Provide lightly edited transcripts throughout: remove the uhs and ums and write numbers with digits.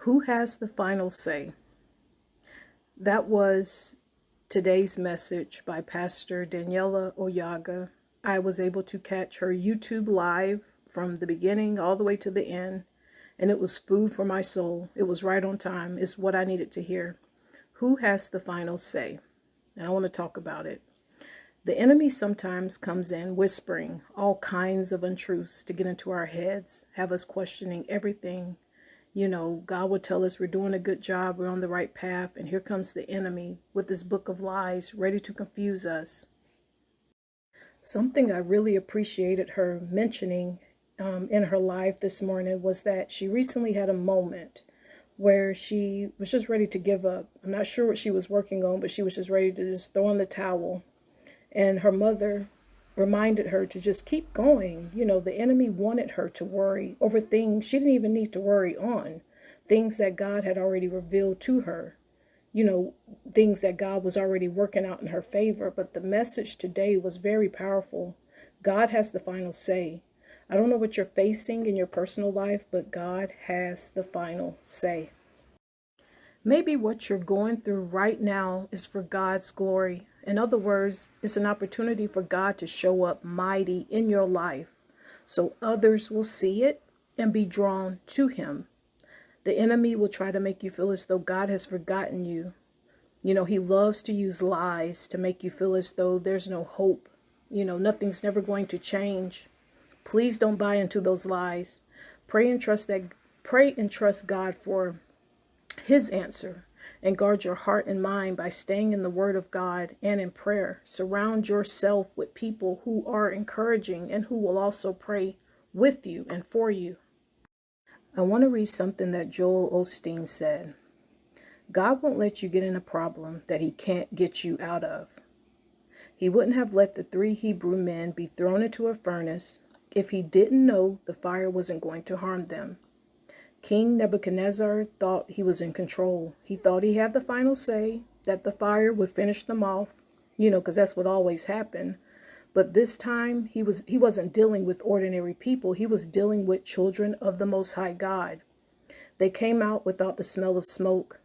Who has the final say? That was today's message by Pastor Daniela Oyaga. I was able to catch her YouTube live from the beginning all the way to the end, and it was food for my soul. It was right on time. It's what I needed to hear. Who has the final say? And I want to talk about it. The enemy sometimes comes in whispering all kinds of untruths to get into our heads, have us questioning everything. God would tell us we're doing a good job, we're on the right path, and here comes the enemy with this book of lies, ready to confuse us. Something I really appreciated her mentioning in her live this morning was that she recently had a moment where she was just ready to give up. I'm not sure what she was working on, but she was just ready to just throw in the towel. And her mother reminded her to just keep going. The enemy wanted her to worry over things she didn't even need to worry on, things that God had already revealed to her, things that God was already working out in her favor. But the message today was very powerful. God has the final say. I don't know what you're facing in your personal life, but God has the final say. Maybe what you're going through right now is for God's glory. In other words, it's an opportunity for God to show up mighty in your life so others will see it and be drawn to him. The enemy will try to make you feel as though God has forgotten you. He loves to use lies to make you feel as though there's no hope. Nothing's never going to change. Please don't buy into those lies. Pray and trust God for his answer, and guard your heart and mind by staying in the Word of God and in prayer. Surround yourself with people who are encouraging and who will also pray with you and for you. I want to read something that Joel Osteen said. God won't let you get in a problem that he can't get you out of. He wouldn't have let the 3 Hebrew men be thrown into a furnace if he didn't know the fire wasn't going to harm them. King Nebuchadnezzar thought he was in control. He thought he had the final say, that the fire would finish them off, because that's what always happened. But this time he wasn't dealing with ordinary people. He was dealing with children of the Most High God. They came out without the smell of smoke.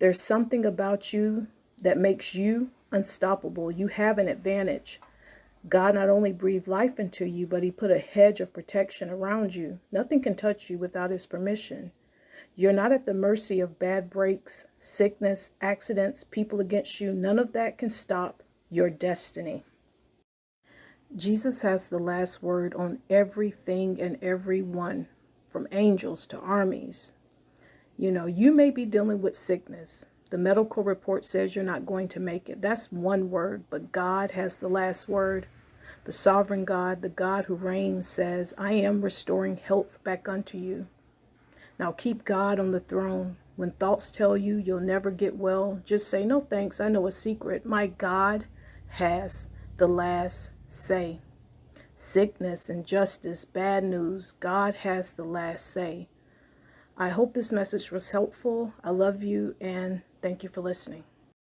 There's something about you that makes you unstoppable. You have an advantage. God not only breathed life into you, but he put a hedge of protection around you. Nothing can touch you without his permission. You're not at the mercy of bad breaks, sickness, accidents, people against you. None of that can stop your destiny. Jesus has the last word on everything and everyone, from angels to armies. You may be dealing with sickness. The medical report says you're not going to make it. That's one word, but God has the last word. The sovereign God, the God who reigns, says, I am restoring health back unto you. Now keep God on the throne. When thoughts tell you you'll never get well, just say, no thanks, I know a secret. My God has the last say. Sickness, injustice, bad news, God has the last say. I hope this message was helpful. I love you and thank you for listening.